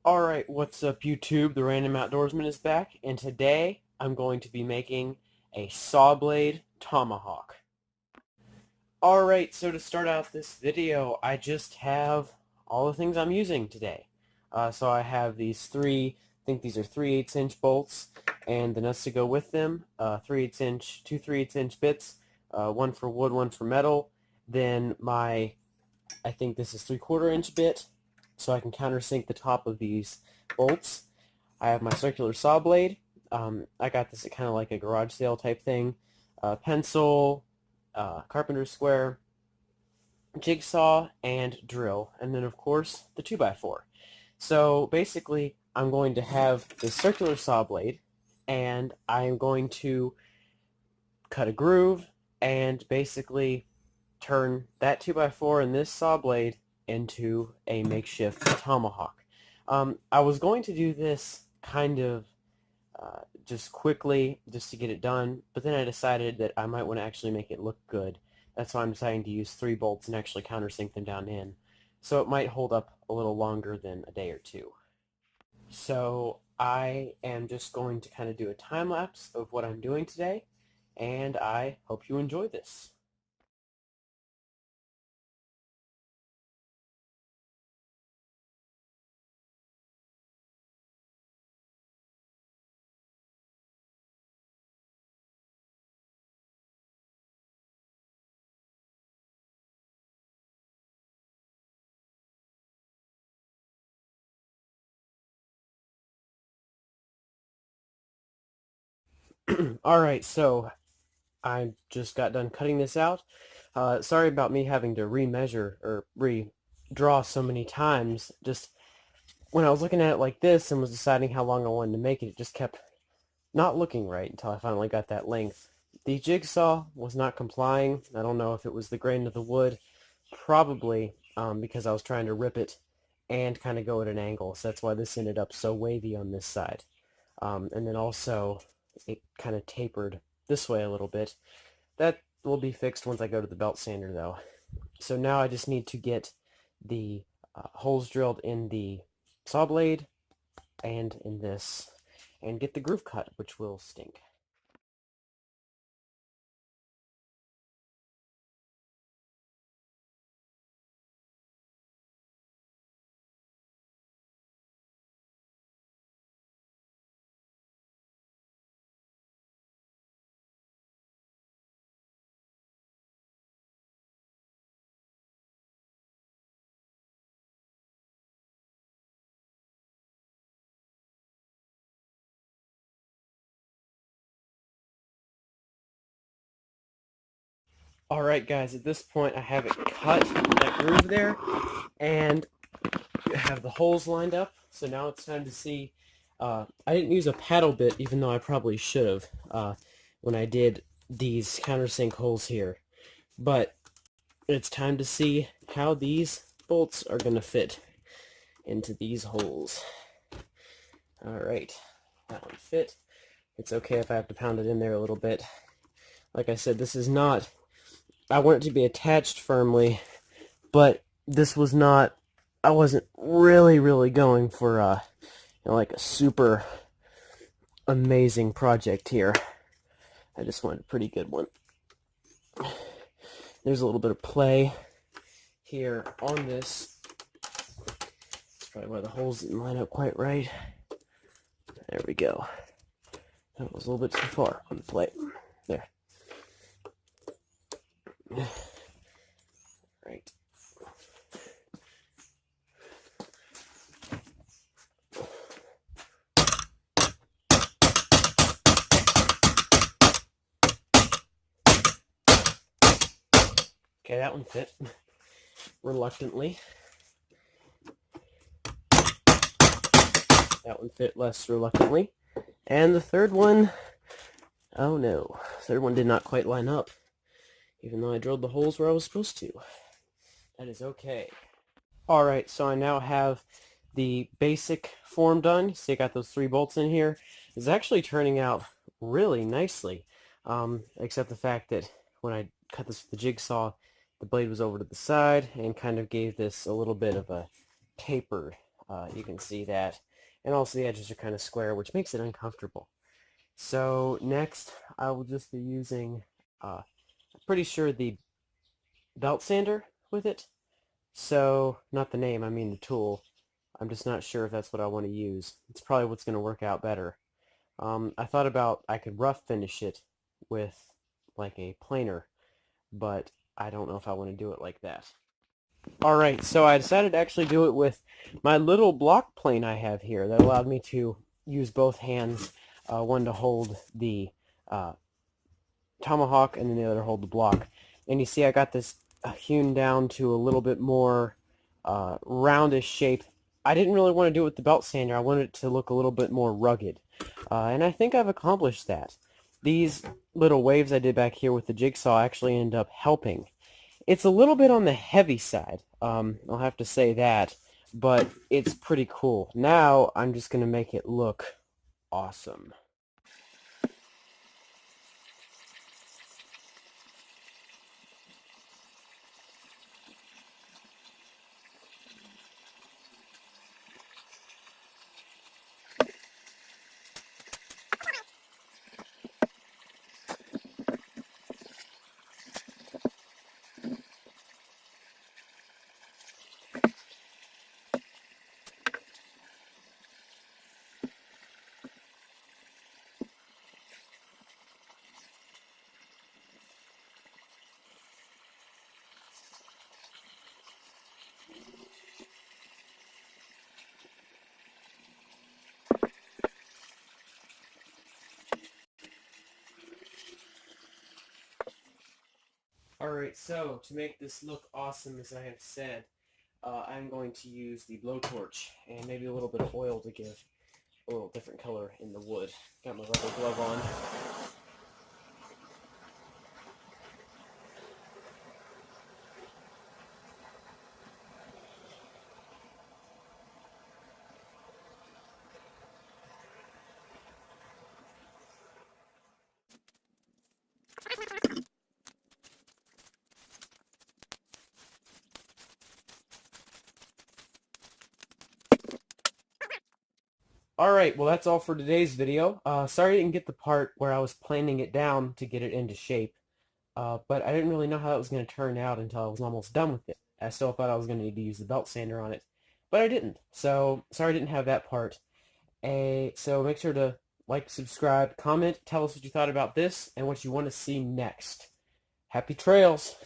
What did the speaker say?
Alright, what's up YouTube? The Random Outdoorsman is back, and today I'm going to be making a saw blade tomahawk. Alright, so to start out this video, I just have all the things I'm using today. So I have these I think these are 3/8 inch bolts, and the nuts to go with them, 3/8 inch, two 3/8 inch bits, one for wood, one for metal, then I think this is 3/4 inch bit, so I can countersink the top of these bolts. I have my circular saw blade. I got this at kind of like a garage sale type thing. Pencil, carpenter's square, jigsaw, and drill. And then of course the 2x4. So basically I'm going to have this circular saw blade, and I'm going to cut a groove and basically turn that 2x4 and this saw blade into a makeshift tomahawk. I was going to do this kind of just quickly, just to get it done, but then I decided that I might want to actually make it look good. That's why I'm deciding to use 3 bolts and actually countersink them down in. So it might hold up a little longer than a day or two. So I am just going to kind of do a time lapse of what I'm doing today, and I hope you enjoy this. Alright, so I just got done cutting this out. Sorry about me having to remeasure or redraw so many times. Just when I was looking at it like this and was deciding how long I wanted to make it, it just kept not looking right until I finally got that length. The jigsaw was not complying. I don't know if it was the grain of the wood. Probably because I was trying to rip it and kind of go at an angle. So that's why this ended up so wavy on this side. And then also it kind of tapered this way a little bit. That will be fixed once I go to the belt sander though. So now I just need to get the holes drilled in the saw blade and in this, and get the groove cut, which will stink. Alright guys, at this point I have it cut, that groove there, and have the holes lined up. So now it's time to see. I didn't use a paddle bit, even though I probably should have when I did these countersink holes here. But it's time to see how these bolts are going to fit into these holes. Alright, that one fit. It's okay if I have to pound it in there a little bit. Like I said, this is not... I want it to be attached firmly, but this was not... I wasn't really going for like a super amazing project here. I just wanted a pretty good one. There's a little bit of play here on this. That's probably why the holes didn't line up quite right. There we go. That was a little bit too far on the plate. There. Right. Okay, that one fit. Reluctantly. That one fit less reluctantly. And the third one, oh no, the third one did not quite line up, even though I drilled the holes where I was supposed to. That is okay. Alright, so I now have the basic form done. See, I got those 3 bolts in here. It's actually turning out really nicely, except the fact that when I cut this with the jigsaw, the blade was over to the side and kind of gave this a little bit of a tapered You can see that. And also the edges are kind of square, which makes it uncomfortable. So next, I will just be using, I'm pretty sure the belt sander with it. So, not the name, I mean the tool. I'm just not sure if that's what I want to use. It's probably what's going to work out better. I thought about I could rough finish it with like a planer, but I don't know if I want to do it like that. Alright, so I decided to actually do it with my little block plane I have here that allowed me to use both hands, one to hold the tomahawk and then the other hold the block. And you see I got this hewn down to a little bit more roundish shape. I didn't really want to do it with the belt sander. I wanted it to look a little bit more rugged. And I think I've accomplished that. These little waves I did back here with the jigsaw actually end up helping. It's a little bit on the heavy side, I'll have to say that, but it's pretty cool. Now I'm just going to make it look awesome. Alright, so to make this look awesome, as I have said, I'm going to use the blowtorch and maybe a little bit of oil to give a little different color in the wood. Got my rubber glove on. Alright, well that's all for today's video. Sorry I didn't get the part where I was planing it down to get it into shape, but I didn't really know how that was going to turn out until I was almost done with it. I still thought I was going to need to use the belt sander on it, but I didn't. So, sorry I didn't have that part. So make sure to like, subscribe, comment, tell us what you thought about this and what you want to see next. Happy trails!